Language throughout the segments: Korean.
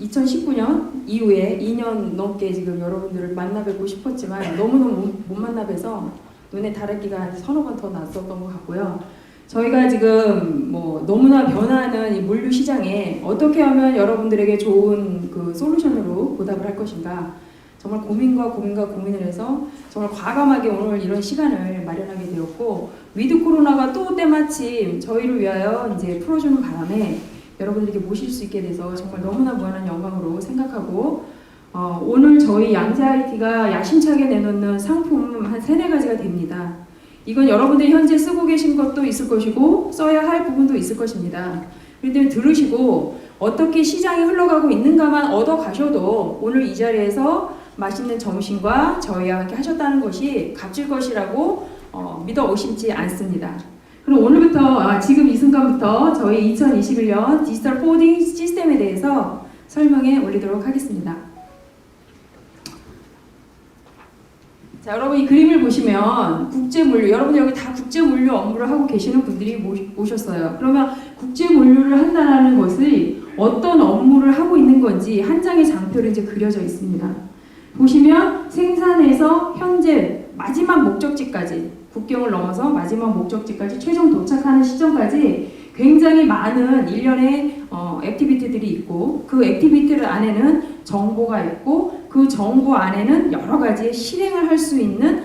2019년 이후에 2년 넘게 지금 여러분들을 만나 뵙고 싶었지만 너무너무 못 만나 뵈서 눈에 다래끼가 한 서너 번 더 났었던 것 같고요. 저희가 지금 뭐 너무나 변화하는 이 물류 시장에 어떻게 하면 여러분들에게 좋은 그 솔루션으로 보답을 할 것인가, 정말 고민을 해서 정말 과감하게 오늘 이런 시간을 마련하게 되었고, 위드 코로나가 또 때마침 저희를 위하여 이제 풀어주는 바람에 여러분들에게 모실 수 있게 돼서 정말 너무나 무한한 영광으로 생각하고, 오늘 저희 양재 IT가 야심차게 내놓는 상품 한 3-4가지가 됩니다. 이건 여러분들이 현재 쓰고 계신 것도 있을 것이고 써야 할 부분도 있을 것입니다. 그런데 들으시고 어떻게 시장이 흘러가고 있는가만 얻어 가셔도 오늘 이 자리에서 맛있는 점심과 저희와 함께 하셨다는 것이 값질 것이라고 믿어 의심치 않습니다. 그럼 오늘부터 지금 이 순간부터 저희 2021년 디지털 포딩 시스템에 대해서 설명해 올리도록 하겠습니다. 자, 여러분 이 그림을 보시면 국제물류, 여러분들 여기 다 국제물류 업무를 하고 계시는 분들이 오셨어요. 그러면 국제물류를 한다는 것이 어떤 업무를 하고 있는 건지 한 장의 장표로 이제 그려져 있습니다. 보시면 생산에서 현재 마지막 목적지까지, 국경을 넘어서 마지막 목적지까지 최종 도착하는 시점까지 굉장히 많은 일련의 액티비티들이 있고, 그 액티비티 안에는 정보가 있고, 그 정보 안에는 여러 가지의 실행을 할 수 있는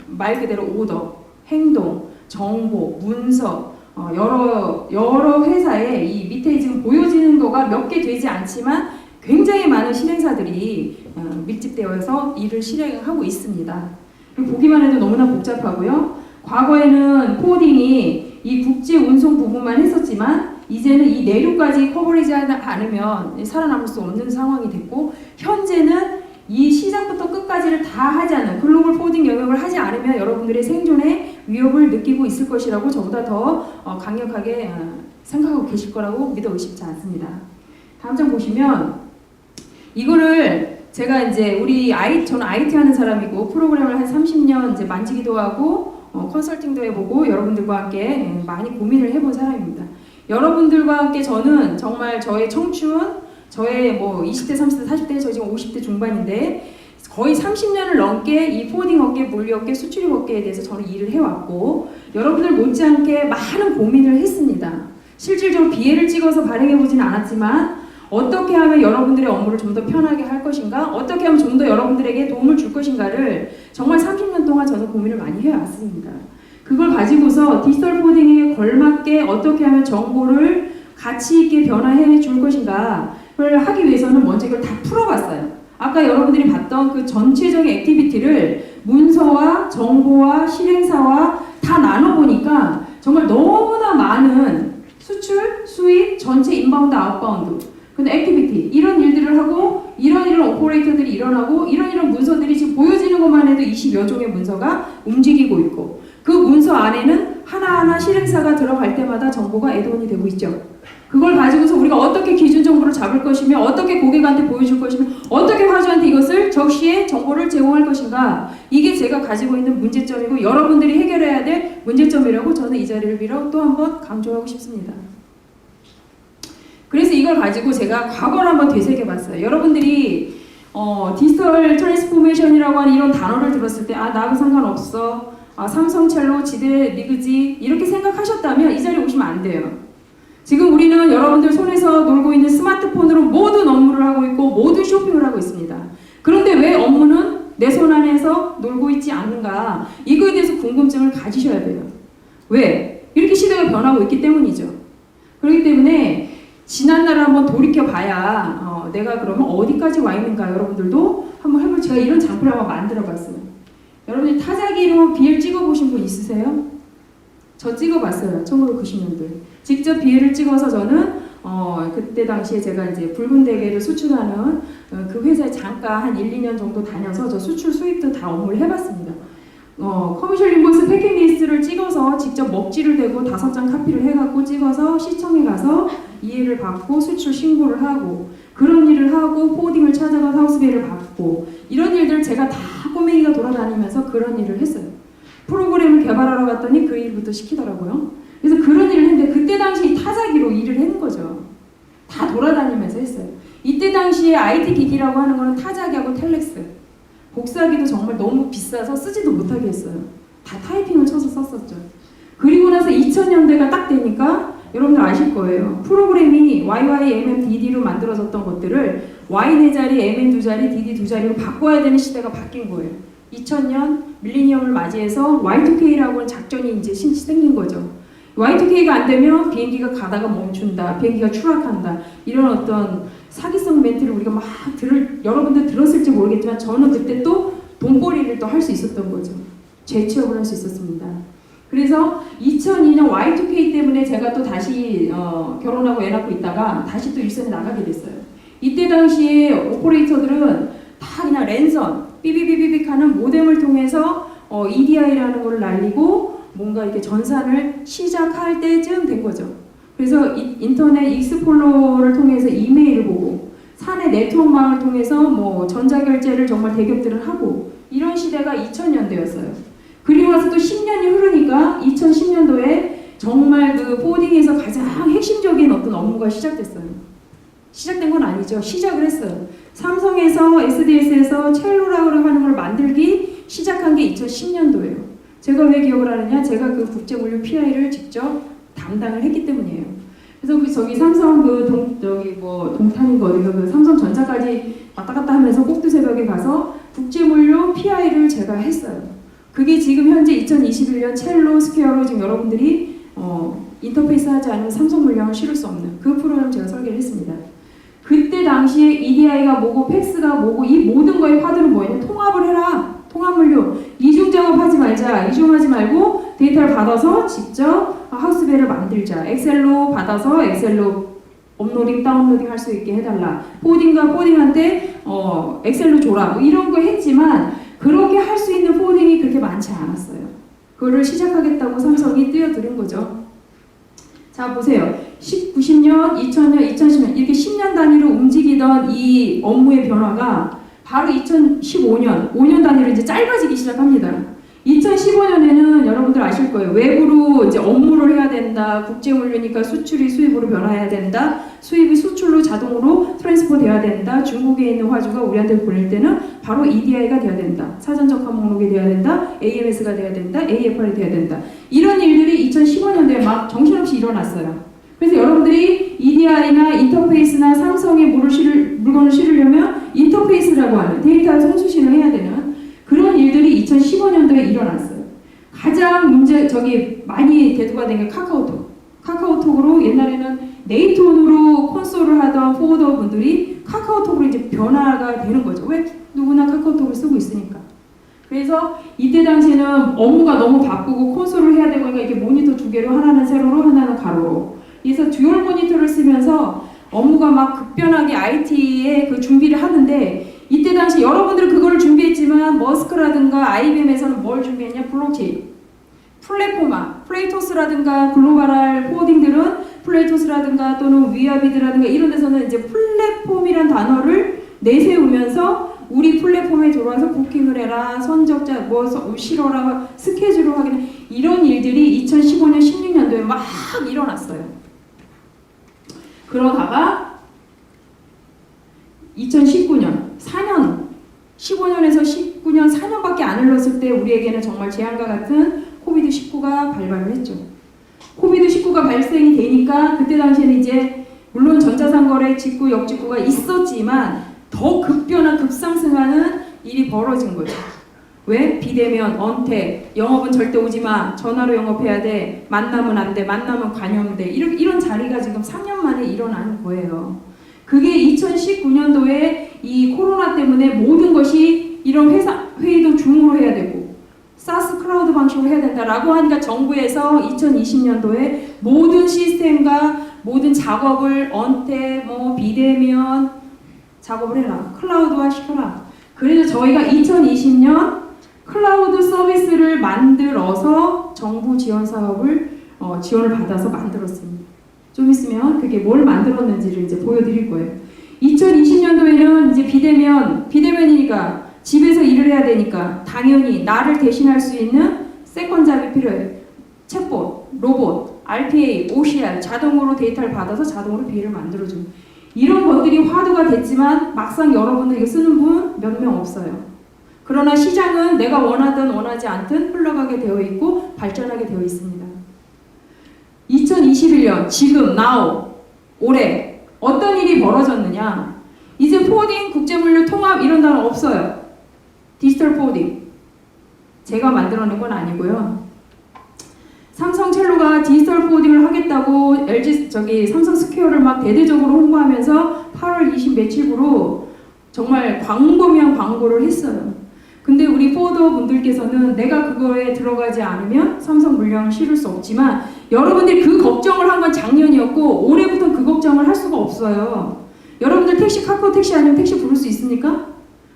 말 그대로 오더, 행동, 정보, 문서, 여러 회사의 이 밑에 지금 보여지는 거가 몇 개 되지 않지만 굉장히 많은 실행사들이 밀집되어서 일을 실행하고 있습니다. 보기만 해도 너무나 복잡하고요. 과거에는 코딩이 이 국제 운송 부분만 했었지만 이제는 이 내륙까지 커버리지하지 않으면 살아남을 수 없는 상황이 됐고, 현재는 이 시작부터 끝까지를 다 하지 않는 글로벌 포딩 영역을 하지 않으면 여러분들의 생존에 위협을 느끼고 있을 것이라고 저보다 더 강력하게 생각하고 계실 거라고 믿어 의심치 않습니다. 다음 장 보시면 이거를 제가 이제 저는 IT 하는 사람이고 프로그램을 한 30년 이제 만지기도 하고 컨설팅도 해보고 여러분들과 함께 많이 고민을 해본 사람입니다. 여러분들과 함께 저는 정말 저의 청춘, 저의 뭐 20대, 30대, 40대, 저 지금 50대 중반인데 거의 30년을 넘게 이 포딩 업계, 물류 업계, 수출입 업계에 대해서 저는 일을 해왔고, 여러분들 못지않게 많은 고민을 했습니다. 실질적으로 비애를 찍어서 발행해보지는 않았지만 어떻게 하면 여러분들의 업무를 좀 더 편하게 할 것인가, 어떻게 하면 좀 더 여러분들에게 도움을 줄 것인가를 정말 30년 동안 저는 고민을 많이 해왔습니다. 그걸 가지고서 디지털 포딩에 걸맞게 어떻게 하면 정보를 가치 있게 변화해 줄 것인가를 하기 위해서는 먼저 이걸 다 풀어봤어요. 아까 여러분들이 봤던 그 전체적인 액티비티를 문서와 정보와 실행사와 다 나눠보니까 정말 너무나 많은 수출, 수입, 전체 인바운드, 아웃바운드, 근데 액티비티, 이런 일들을 하고 이런 오퍼레이터들이 일어나고 이런 문서들이 지금 보여지는 것만 해도 20여 종의 문서가 움직이고 있고, 그 문서 안에는 하나하나 실행사가 들어갈 때마다 정보가 애드온이 되고 있죠. 그걸 가지고서 우리가 어떻게 기준 정보를 잡을 것이며, 어떻게 고객한테 보여줄 것이며, 어떻게 화주한테 이것을 적시에 정보를 제공할 것인가, 이게 제가 가지고 있는 문제점이고 여러분들이 해결해야 될 문제점이라고 저는 이 자리를 빌어 또 한번 강조하고 싶습니다. 그래서 이걸 가지고 제가 과거를 한번 되새겨봤어요. 여러분들이 디지털 트랜스포메이션이라고 하는 이런 단어를 들었을 때 나하고 상관없어, 삼성첼로, 지대, 리그지 이렇게 생각하셨다면 이 자리에 오시면 안 돼요. 지금 우리는 여러분들 손에서 놀고 있는 스마트폰으로 모든 업무를 하고 있고 모든 쇼핑을 하고 있습니다. 그런데 왜 업무는 내 손 안에서 놀고 있지 않는가, 이거에 대해서 궁금증을 가지셔야 돼요. 왜? 이렇게 시대가 변하고 있기 때문이죠. 그렇기 때문에 지난날을 한번 돌이켜봐야 내가 그러면 어디까지 와 있는가 여러분들도 한번 해볼, 제가 이런 장표를 한번 만들어봤어요. 여러분들 타자기로 비엘 찍어보신 분 있으세요? 저 찍어봤어요. 1990년도에. 직접 비엘을 찍어서 저는 그때 당시에 제가 이제 붉은 대게를 수출하는 그 회사에 잠깐 한 1-2년 정도 다녀서 저 수출 수입도 다 업무를 해봤습니다. 커머셜 인보이스 패킹 리스트를 찍어서 직접 먹지를 대고 5장 카피를 해갖고 찍어서 시청에 가서 이해를 받고 수출 신고를 하고, 그런 일을 하고 포딩을 찾아가서 하우스베이를 받고, 이런 일들 제가 다 꼬맹이가 돌아다니면서 그런 일을 했어요. 프로그램을 개발하러 갔더니 그 일부터 시키더라고요. 그래서 그런 일을 했는데 그때 당시 타자기로 일을 했는 거죠. 다 돌아다니면서 했어요. 이때 당시에 IT 기기라고 하는 거는 타자기하고 텔렉스. 복사기도 정말 너무 비싸서 쓰지도 못하게 했어요. 다 타이핑을 쳐서 썼었죠. 그리고 나서 2000년대가 딱 되니까 여러분들 아실 거예요. 프로그램이 YYMMDD로 만들어졌던 것들을 Y4자리, MM2자리, DD2자리로 바꿔야 되는 시대가 바뀐 거예요. 2000년 밀레니엄을 맞이해서 Y2K라고 하는 작전이 이제 생긴 거죠. Y2K가 안 되면 비행기가 가다가 멈춘다, 비행기가 추락한다, 이런 어떤 사기성 멘트를 우리가 막 여러분들 들었을지 모르겠지만 저는 그때 또 돈벌이를 또 할 수 있었던 거죠. 재취업을 할 수 있었습니다. 그래서 2002년 Y2K 때문에 제가 또 다시 결혼하고 애 낳고 있다가 다시 또 일선에 나가게 됐어요. 이때 당시에 오퍼레이터들은 다 그냥 랜선, 삐비비비빅 하는 모뎀을 통해서 EDI라는 걸 날리고 뭔가 이렇게 전산을 시작할 때쯤 된 거죠. 그래서 인터넷 익스플로러를 통해서 이메일을 보고 사내 네트워크망을 통해서 뭐 전자결제를 정말 대기업들은 하고 이런 시대가 2000년대였어요. 그리고 나서 또 10년이 흐르니까 2010년도에 정말 그 포딩에서 가장 핵심적인 어떤 업무가 시작됐어요. 시작된 건 아니죠. 시작을 했어요. 삼성에서 SDS에서 첼로라고 하는 걸 만들기 시작한 게 2010년도예요. 제가 왜 기억을 하느냐? 제가 그 국제물류 PI를 직접 담당을 했기 때문이에요. 그래서 저기 삼성 동탄인가 어디가 그 삼성전자까지 왔다 갔다 하면서 꼭두새벽에 가서 국제물류 PI를 제가 했어요. 그게 지금 현재 2021년 첼로 스퀘어로 지금 여러분들이 인터페이스 하지 않으면 삼성 물량을 실을 수 없는 그 프로그램 제가 설계를 했습니다. 그때 당시에 EDI가 뭐고 팩스가 뭐고 이 모든 거의 화두는 뭐였냐? 통합을 해라. 통합물류. 이중 작업하지 말자. 이중하지 말고 데이터를 받아서 직접 하우스벨을 만들자. 엑셀로 받아서 엑셀로 업로딩, 다운로딩 할 수 있게 해달라. 포딩과 포딩한테 엑셀로 줘라. 뭐 이런 거 했지만 그렇게 할 수 있는 포딩이 그렇게 많지 않았어요. 그거를 시작하겠다고 삼성이 뛰어드는 거죠. 자 보세요. 90년, 2000년, 2010년 이렇게 10년 단위로 움직이던 이 업무의 변화가 바로 2015년, 5년 단위로 이제 짧아지기 시작합니다. 2015년에는 여러분들 아실 거예요. 외부로 이제 업무를 해야 된다. 국제물류니까 수출이 수입으로 변화해야 된다. 수입이 수출로 자동으로 트랜스포 돼야 된다. 중국에 있는 화주가 우리한테 보낼 때는 바로 EDI가 돼야 된다. 사전적합 목록이 돼야 된다. AMS가 돼야 된다. AFR이 돼야 된다. 이런 일들이 2015년도에 막 정신없이 일어났어요. 그래서 여러분들이 EDI나 인터페이스나 삼성의 물건을 실으려면 인터페이스라고 하는 데이터 송수신을 해야 되는 그런 일들이 2015년도에 일어났어요. 가장 많이 대두가 된 게 카카오톡. 카카오톡으로 옛날에는 네이톤으로 콘솔을 하던 포워더 분들이 카카오톡으로 이제 변화가 되는 거죠. 왜? 누구나 카카오톡을 쓰고 있으니까. 그래서 이때 당시에는 업무가 너무 바쁘고 콘솔을 해야 되고 그러니까 이게 모니터 두 개로 하나는 세로로 하나는 가로로. 그래서 듀얼 모니터를 쓰면서 업무가 막 급변하게 IT에 그 준비를 하는데 이때 당시 여러분들은 그거를 준비했지만 머스크라든가 IBM에서는 뭘 준비했냐? 블록체인, 플랫포마, 플레이토스라든가 글로벌 포워딩들은 플레이토스라든가 또는 위아비드라든가 이런 데서는 이제 플랫폼이란 단어를 내세우면서 우리 플랫폼에 들어와서 부킹을 해라, 선적자 뭐 실어라, 스케줄을 확인해 이런 일들이 2015년, 16년도에 막 일어났어요. 그러다가 2019년, 4년, 15년에서 19년 4년밖에 안 흘렀을 때 우리에게는 정말 재앙과 같은 코비드-19가 발발을 했죠. 코비드-19가 발생이 되니까 그때 당시에는 이제 물론 전자상거래 직구, 역직구가 있었지만 더 급변화, 급상승하는 일이 벌어진 거죠. 왜? 비대면, 언택, 영업은 절대 오지 마, 전화로 영업해야 돼, 만나면 안 돼, 만나면 감염돼 이런 자리가 지금 3년 만에 일어나는 거예요. 그게 2019년도에 이 코로나 때문에 모든 것이 이런 회의도 줌으로 해야 되고 사스 클라우드 방식으로 해야 된다라고 하니까 정부에서 2020년도에 모든 시스템과 모든 작업을 언택, 비대면 작업을 해라. 클라우드화 시켜라. 그래서 저희가 2020년 클라우드 서비스를 만들어서 정부 지원 사업을 지원을 받아서 만들었습니다. 좀 있으면 그게 뭘 만들었는지를 이제 보여드릴 거예요. 2020년도에는 이제 비대면이니까 집에서 일을 해야 되니까 당연히 나를 대신할 수 있는 세컨잡이 필요해요. 챗봇, 로봇, RPA, OCR 자동으로 데이터를 받아서 자동으로 비를 만들어줍니다. 이런 것들이 화두가 됐지만 막상 여러분들 이거 쓰는 분 몇 명 없어요. 그러나 시장은 내가 원하든 원하지 않든 흘러가게 되어 있고 발전하게 되어 있습니다. 2021년 지금 now 올해 어떤 일이 벌어졌느냐? 이제 포워딩, 국제물류 통합 이런 단어 없어요. 디지털 포워딩 제가 만들어낸 건 아니고요. 삼성첼로가 디지털 포워딩을 하겠다고 삼성 스퀘어를 막 대대적으로 홍보하면서 8월 20 며칠부로 정말 광고면 광고를 했어요. 근데 우리 포워더 분들께서는 내가 그거에 들어가지 않으면 삼성 물량을 실을 수 없지만 여러분들이 그 걱정을 한 건 작년이었고 올해부터 그 걱정을 할 수가 없어요. 여러분들 택시, 카카오 택시 아니면 택시 부를 수 있습니까?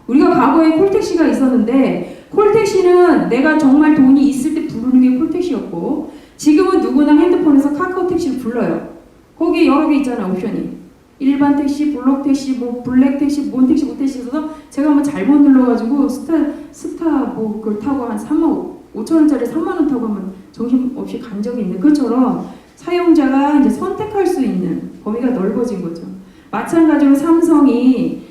우리가 과거에 콜택시가 있었는데 콜택시는 내가 정말 돈이 있을 때 부르는 게 콜택시였고 지금은 누구나 핸드폰에서 카카오 택시를 불러요. 거기 여러 개 있잖아요, 옵션이. 일반 택시, 블록 택시, 뭐 블랙 택시, 뭔 택시, 뭐 택시 있어서 제가 한번 잘못 눌러가지고 스타 뭐 그걸 타고 한 3만 5천 원짜리 3만 원 타고 하면 정신없이 간 적이 있는 것처럼 사용자가 이제 선택할 수 있는 범위가 넓어진 거죠. 마찬가지로 삼성이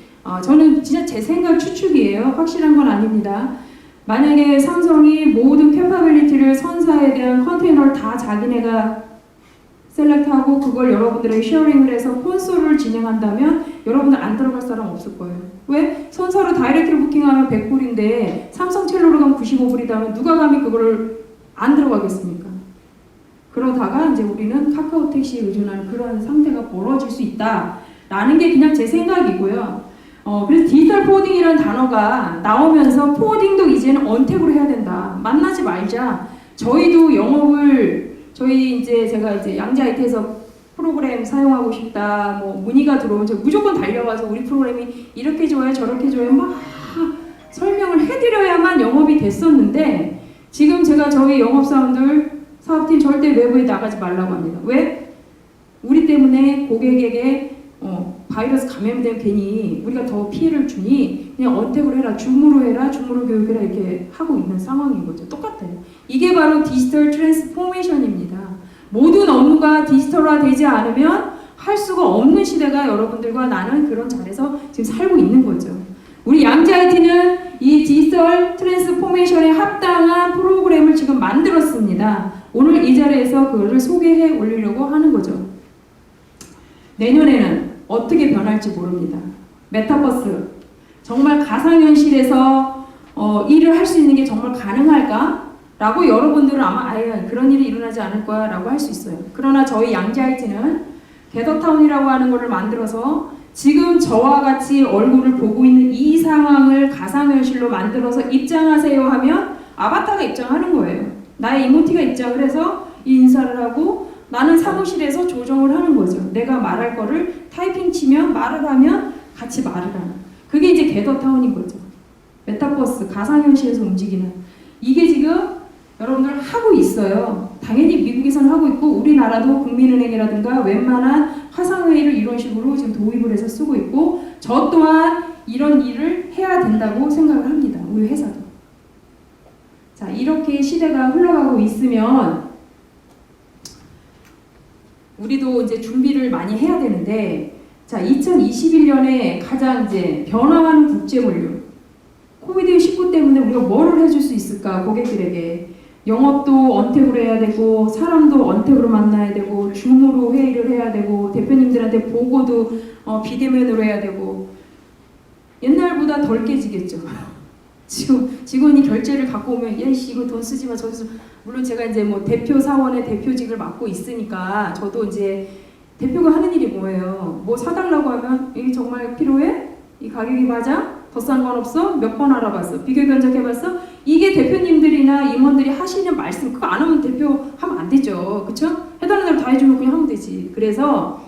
저는 진짜 제 생각 추측이에요. 확실한 건 아닙니다. 만약에 삼성이 모든 캐파빌리티를 선사에 대한 컨테이너를 다 자기네가 셀렉트하고 그걸 여러분들에게 쉐어링을 해서 콘솔을 진행한다면 여러분들 안 들어갈 사람 없을 거예요. 왜? 선사로 다이렉트로 부킹하면 100불인데 삼성첼로로 가면 95불이다. 누가 감히 그거를 안 들어가겠습니까? 그러다가 이제 우리는 카카오 택시에 의존하는 그런 상태가 벌어질 수 있다라는 게 그냥 제 생각이고요. 그래서 디지털 포워딩이라는 단어가 나오면서 포워딩도 이제는 언택으로 해야 된다. 만나지 말자. 저희도 영업을 제가 이제 양재 IT에서 프로그램 사용하고 싶다. 뭐 문의가 들어오면 제가 무조건 달려가서 우리 프로그램이 이렇게 좋아요, 저렇게 좋아요 막 설명을 해드려야만 영업이 됐었는데 지금 제가 저희 영업사원들 사업팀 절대 외부에 나가지 말라고 합니다. 왜? 우리 때문에 고객에게 바이러스 감염되면 괜히 우리가 더 피해를 주니 그냥 언택으로 해라, 줌으로 해라, 줌으로 교육해라 이렇게 하고 있는 상황인 거죠. 똑같아요. 이게 바로 디지털 트랜스포메이션입니다. 모든 업무가 디지털화 되지 않으면 할 수가 없는 시대가 여러분들과 나는 그런 자리에서 지금 살고 있는 거죠. 우리 양재 IT는 이 디지털 트랜스포메이션에 합당한 프로그램을 지금 만들었습니다. 오늘 이 자리에서 그거를 소개해 올리려고 하는 거죠. 내년에는 어떻게 변할지 모릅니다. 메타버스 정말 가상현실에서 일을 할 수 있는 게 정말 가능할까? 라고 여러분들은 아마 아예 그런 일이 일어나지 않을 거야 라고 할 수 있어요. 그러나 저희 양재 IT는 게더타운이라고 하는 것을 만들어서 지금 저와 같이 얼굴을 보고 있는 이 상황을 가상현실로 만들어서 입장하세요 하면 아바타가 입장하는 거예요. 나의 이모티가 입장을 해서 이 인사를 하고 나는 사무실에서 조정을 하는 거죠. 내가 말할 거를 타이핑 치면 말을 하면 같이 말을 하는. 그게 이제 게더타운인 거죠. 메타버스, 가상현실에서 움직이는. 이게 지금 여러분들 하고 있어요. 당연히 미국에서는 하고 있고 우리나라도 국민은행이라든가 웬만한 화상회의를 이런 식으로 지금 도입을 해서 쓰고 있고 저 또한 이런 일을 해야 된다고 생각을 합니다. 우리 회사도. 자, 이렇게 시대가 흘러가고 있으면 우리도 이제 준비를 많이 해야 되는데 자, 2021년에 가장 이제 변화하는 국제물류 코비드-19 때문에 우리가 뭐를 해줄 수 있을까 고객들에게 영업도 언택으로 해야 되고 사람도 언택으로 만나야 되고 줌으로 회의를 해야 되고 대표님들한테 보고도 비대면으로 해야 되고 옛날보다 덜 깨지겠죠. 지금 직원이 결제를 갖고 오면 야이씨 이거 돈 쓰지 마 저기서 물론 제가 이제 뭐 대표 사원의 대표직을 맡고 있으니까 저도 이제 대표가 하는 일이 뭐예요? 뭐 사달라고 하면 이게 정말 필요해? 이 가격이 맞아? 더 싼 건 없어? 몇 번 알아봤어? 비교 견적해봤어? 이게 대표님들이나 임원들이 하시는 말씀 그거 안 하면 대표 하면 안 되죠. 그쵸? 해달라는 대로 다 해주면 그냥 하면 되지. 그래서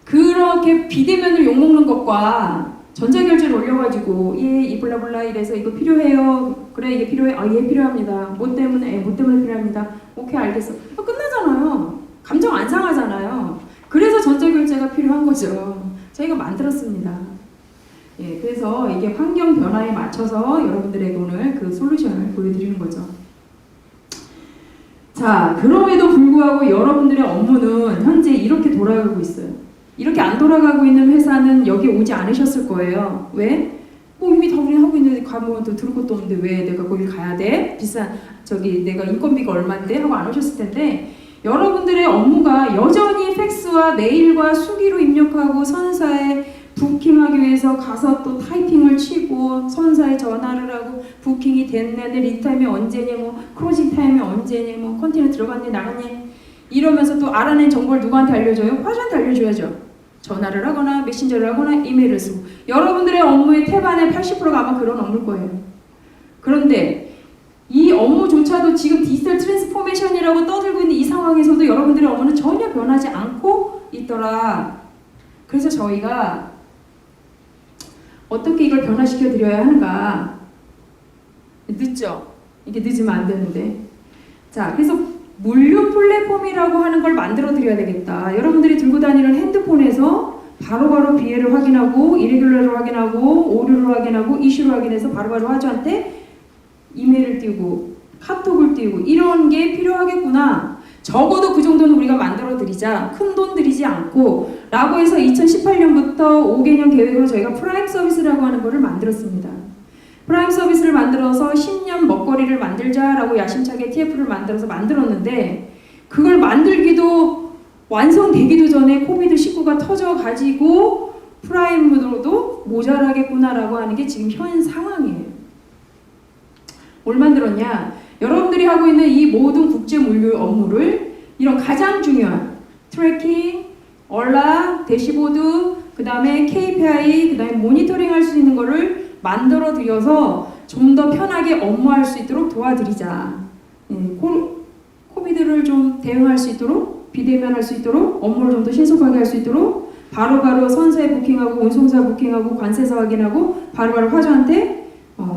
그렇게 비대면을 욕먹는 것과 전자결제를 올려가지고 이 블라블라 이래서 이거 필요해요. 그래 이게 필요해. 예 필요합니다. 뭐 때문에? 뭐 때문에 필요합니다. 오케이 알겠어. 끝나잖아요. 감정 안 상하잖아요. 그래서 전자결제가 필요한 거죠. 저희가 만들었습니다. 예, 그래서 이게 환경 변화에 맞춰서 여러분들에게 오늘 그 솔루션을 보여드리는 거죠. 자, 그럼에도 불구하고 여러분들의 업무는 현재 이렇게 돌아가고 있어요. 이렇게 안 돌아가고 있는 회사는 여기 오지 않으셨을 거예요. 왜? 뭐 이미 다 우리는 하고 있는데 가면 또 들을 것도 없는데 왜 내가 거길 가야 돼? 비싼 내가 인건비가 얼만데? 하고 안 오셨을 텐데 여러분들의 업무가 여전히 팩스와 메일과 수기로 입력하고 선사에 부킹하기 위해서 가서 또 타이핑을 치고 선사에 전화를 하고 부킹이 됐네, 리타임이 언제냐, 뭐 크로징 타임이 언제냐, 뭐 컨테이너 들어갔네 나갔네 이러면서 또 알아낸 정보를 누구한테 알려줘요? 화주한테 알려줘야죠. 전화를 하거나 메신저를 하거나 이메일을 쓰고 여러분들의 업무의 태반의 80%가 아마 그런 업무일 거예요. 그런데 이 업무조차도 지금 디지털 트랜스포메이션이라고 떠들고 있는 이 상황에서도 여러분들의 업무는 전혀 변하지 않고 있더라. 그래서 저희가 어떻게 이걸 변화시켜 드려야 하는가. 늦죠? 이게 늦으면 안 되는데. 자, 그래서 물류 플랫폼이라고 하는 걸 만들어 드려야 되겠다. 여러분들이 들고 다니는 핸드폰에서 바로바로 비해를 확인하고 이레귤러를 확인하고 오류를 확인하고 이슈를 확인해서 바로바로 화주한테 이메일을 띄우고 카톡을 띄우고 이런 게 필요하겠구나. 적어도 그 정도는 우리가 만들어 드리자. 큰 돈 들이지 않고 라고 해서 2018년부터 5개년 계획으로 저희가 프라임 서비스라고 하는 거를 만들었습니다. 프라임 서비스를 만들어서 10년 먹거리를 만들자라고 야심차게 TF를 만들었는데 그걸 만들기도 완성되기도 전에 코비드19가 터져가지고 프라임으로도 모자라겠구나라고 하는 게 지금 현 상황이에요. 뭘 만들었냐? 여러분들이 하고 있는 이 모든 국제 물류 업무를 이런 가장 중요한 트래킹, 얼라, 대시보드, 그 다음에 KPI, 그 다음에 모니터링 할 수 있는 거를 만들어 드려서 좀 더 편하게 업무할 수 있도록 도와드리자. 코비드를 좀 대응할 수 있도록, 비대면할 수 있도록, 업무를 좀 더 신속하게 할 수 있도록 바로바로 선사에 부킹하고 운송사 부킹하고 관세사 확인하고 바로바로 화주한테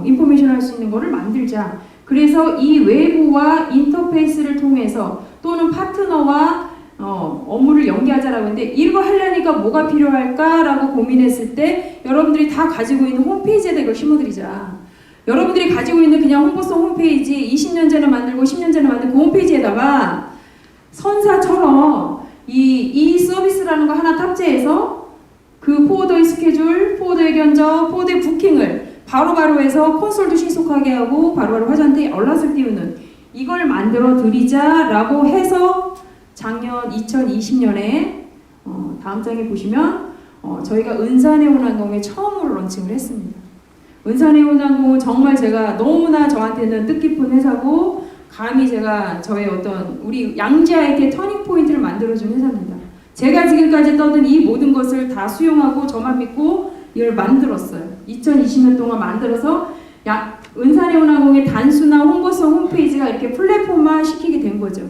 인포메이션 할 수 있는 거를 만들자. 그래서 이 외부와 인터페이스를 통해서 또는 파트너와 업무를 연계하자라고 했는데 이거 하려니까 뭐가 필요할까라고 고민했을 때 여러분들이 다 가지고 있는 홈페이지에다 이걸 심어드리자. 여러분들이 가지고 있는 그냥 홍보성 홈페이지 20년 전에 만들고 10년 전에 만든 그 홈페이지에다가 선사처럼 이 서비스라는 거 하나 탑재해서 그 포워더의 스케줄, 포워더의 견적, 포워더의 부킹을 바로바로 해서 콘솔도 신속하게 하고 바로바로 화주한테 연락을 띄우는 이걸 만들어 드리자라고 해서 작년 2020년에 다음 장에 보시면 저희가 은사네온항공에 처음으로 런칭을 했습니다. 은사네온항공은 정말 제가 너무나 저한테는 뜻깊은 회사고 감히 제가 저의 어떤 우리 양지 IT의 터닝 포인트를 만들어준 회사입니다. 제가 지금까지 떠든 이 모든 것을 다 수용하고 저만 믿고 이걸 만들었어요. 2020년 동안 만들어서 은사네온항공의 단순한 홍보성 홈페이지가 이렇게 플랫폼화 시키게 된 거죠.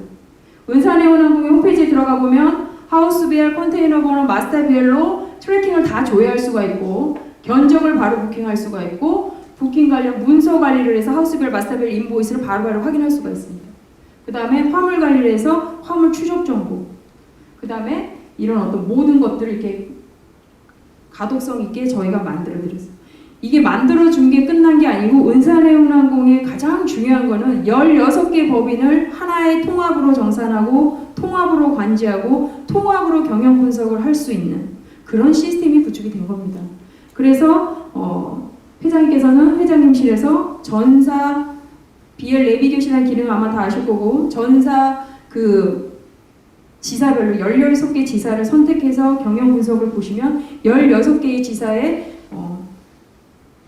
은사네온항공의 홈페이지에 들어가 보면 하우스비엘, 컨테이너 번호, 마스터 비엘로 트래킹을 다 조회할 수가 있고 견적을 바로 부킹할 수가 있고 부킹 관련 문서 관리를 해서 하우스비엘, 마스터비엘 인보이스를 바로바로 확인할 수가 있습니다. 그 다음에 화물 관리를 해서 화물 추적 정보, 그 다음에 이런 어떤 모든 것들을 이렇게 가독성 있게 저희가 만들어드렸어요. 이게 만들어준 게 끝난 게 아니고 은사네온항공의 가장 중요한 거는 16개 법인을 하나의 통합으로 정산하고 통합으로 관지하고 통합으로 경영 분석을 할 수 있는 그런 시스템이 구축이 된 겁니다. 그래서 회장님께서는 회장님실에서 전사 BL 내비게이션이라는 기능 아마 다 아실 거고 전사 그 지사별로 16개 지사를 선택해서 경영 분석을 보시면 16개의 지사의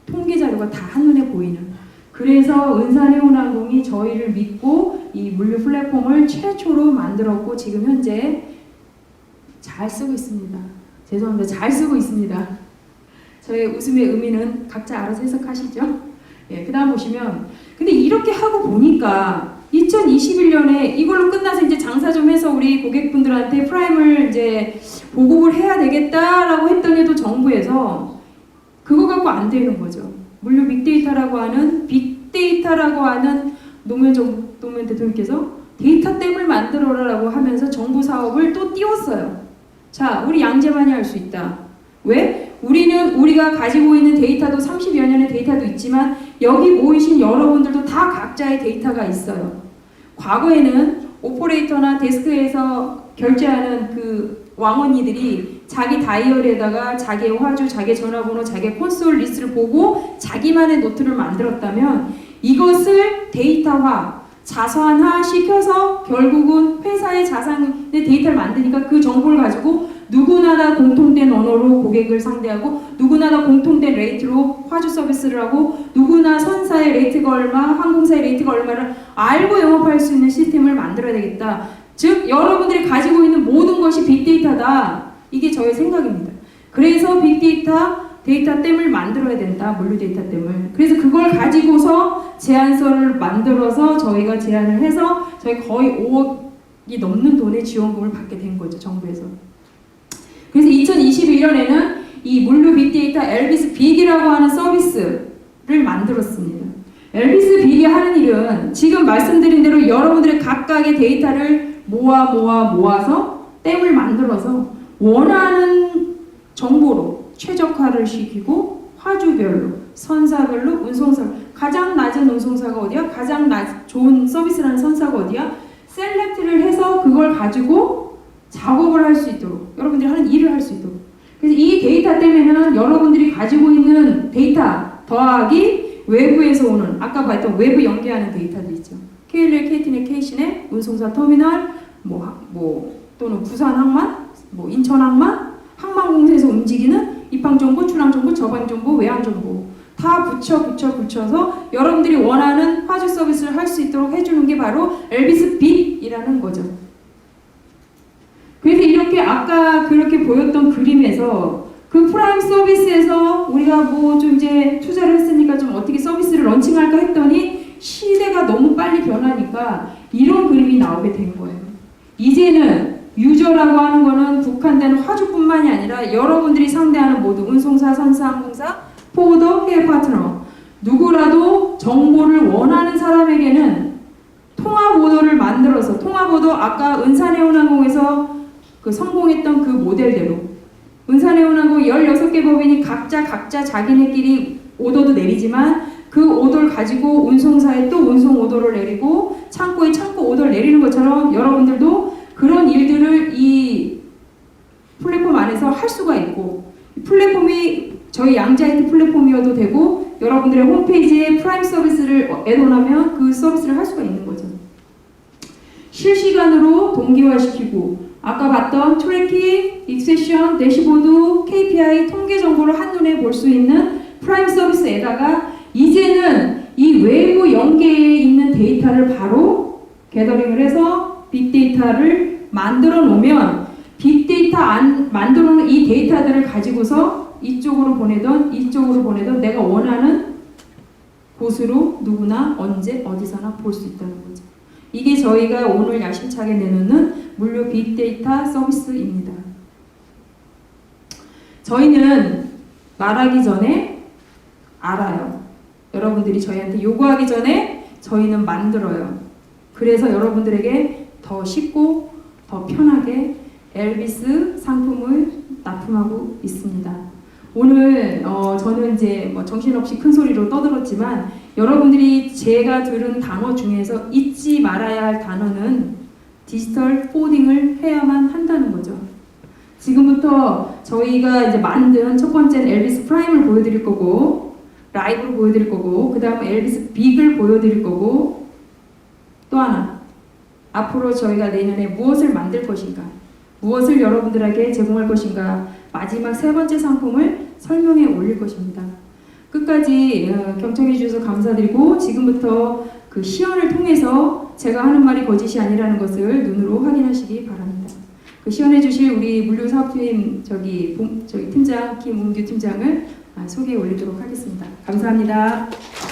통계 자료가 다 한눈에 보이는 그래서 은사네온항공이 저희를 믿고 이 물류 플랫폼을 최초로 만들었고 지금 현재 잘 쓰고 있습니다. 죄송합니다. 잘 쓰고 있습니다. 저의 웃음의 의미는 각자 알아서 해석하시죠. 예, 그 다음 보시면 근데 이렇게 하고 보니까 2021년에 이걸로 끝나서 이제 장사 좀 해서 우리 고객분들한테 프라임을 이제 보급을 해야 되겠다라고 했더니도 정부에서 그거 갖고 안 되는 거죠. 물류 빅데이터라고 하는 노무현 대통령께서 데이터댐을 만들어라라고 하면서 정부 사업을 또 띄웠어요. 자, 우리 양재만이 할 수 있다. 왜? 우리가 가지고 있는 데이터도 30여 년의 데이터도 있지만 여기 모이신 여러분들도 다 각자의 데이터가 있어요. 과거에는 오퍼레이터나 데스크에서 결제하는 그 왕언니들이 자기 다이어리에다가 자기의 화주, 자기의 전화번호, 자기의 콘솔 리스트를 보고 자기만의 노트를 만들었다면 이것을 데이터화, 자산화 시켜서 결국은 회사의 자산의 데이터를 만드니까 그 정보를 가지고 누구나 다 공통된 언어로 고객을 상대하고 누구나 다 공통된 레이트로 화주 서비스를 하고 누구나 선사의 레이트가 얼마, 항공사의 레이트가 얼마를 알고 영업할 수 있는 시스템을 만들어야 되겠다. 즉 여러분들이 가지고 있는 모든 것이 빅데이터다. 이게 저의 생각입니다. 그래서 데이터댐을 만들어야 된다. 물류 데이터댐을. 그래서 그걸 가지고서 제안서를 만들어서 저희가 제안을 해서 저희 거의 5억이 넘는 돈의 지원금을 받게 된 거죠. 정부에서. 그래서 2021년에는 이 물류 빅데이터 엘비스 빅이라고 하는 서비스를 만들었습니다. 엘비스 빅이 하는 일은 지금 말씀드린 대로 여러분들의 각각의 데이터를 모아서 댐을 만들어서 원하는 정보로 최적화를 시키고 화주별로, 선사별로, 운송사 가장 낮은 운송사가 어디야? 가장 좋은 서비스라는 선사가 어디야? 셀렉트를 해서 그걸 가지고 작업을 할 수 있도록 여러분들이 하는 일을 할 수 있도록 그래서 이 데이터 때문에는 여러분들이 가지고 있는 데이터 더하기 외부에서 오는 아까 봤던 외부 연계하는 데이터도 있죠. KLL, KTnet, K시net, 운송사 터미널 또는 부산 항만, 인천 항만, 항만공사에서 움직이는 입항 정보, 출항 정보, 접항 정보, 외항 정보 다 붙여서 여러분들이 원하는 화주 서비스를 할 수 있도록 해주는 게 바로 엘비스 빅이라는 거죠. 그래서 이렇게 아까 그렇게 보였던 그림에서 그 프라임 서비스에서 우리가 좀 이제 투자를 했으니까 좀 어떻게 서비스를 런칭할까 했더니 시대가 너무 빨리 변하니까 이런 그림이 나오게 된 거예요. 이제는 유저라고 하는 거는 국한된 화주뿐만이 아니라 여러분들이 상대하는 모두 운송사, 선사, 항공사, 포워더, 해외 파트너 누구라도 정보를 원하는 사람에게는 통합오더를 만들어서 통합오더 아까 은산해운항공에서 성공했던 그 모델대로 은산해운항공 16개 법인이 각자 자기네끼리 오더도 내리지만 그 오더를 가지고 운송사에 또 운송 오더를 내리고 창고에 창고 오더를 내리는 것처럼 여러분들도 그런 일들을 이 플랫폼 안에서 할 수가 있고 플랫폼이 저희 양자이트 플랫폼이어도 되고 여러분들의 홈페이지에 프라임 서비스를 애돈하면 그 서비스를 할 수가 있는 거죠. 실시간으로 동기화시키고 아까 봤던 트래킹, 익세션, 대시보드, KPI, 통계 정보를 한눈에 볼 수 있는 프라임 서비스에다가 이제는 이 외부 연계에 있는 데이터를 바로 게더링을 해서 빅데이터를 만들어 놓으면 빅데이터 만들어 놓은 이 데이터들을 가지고서 이쪽으로 보내던 내가 원하는 곳으로 누구나 언제 어디서나 볼 수 있다는 거죠. 이게 저희가 오늘 야심차게 내놓는 물류 빅데이터 서비스입니다. 저희는 말하기 전에 알아요. 여러분들이 저희한테 요구하기 전에 저희는 만들어요. 그래서 여러분들에게 더 쉽고 더 편하게 엘비스 상품을 납품하고 있습니다. 오늘 저는 이제 정신없이 큰 소리로 떠들었지만 여러분들이 제가 들은 단어 중에서 잊지 말아야 할 단어는 디지털 포워딩을 해야만 한다는 거죠. 지금부터 저희가 이제 만든 첫 번째는 엘비스 프라임을 보여드릴 거고 라이브로 보여드릴 거고 그 다음에 엘비스 빅을 보여드릴 거고 또 하나 앞으로 저희가 내년에 무엇을 만들 것인가 무엇을 여러분들에게 제공할 것인가 마지막 세 번째 상품을 설명해 올릴 것입니다. 끝까지 경청해 주셔서 감사드리고 지금부터 그 시연을 통해서 제가 하는 말이 거짓이 아니라는 것을 눈으로 확인하시기 바랍니다. 그 시연해 주실 우리 물류사업팀 저기 팀장 김은규 팀장을 소개해 올리도록 하겠습니다. 감사합니다.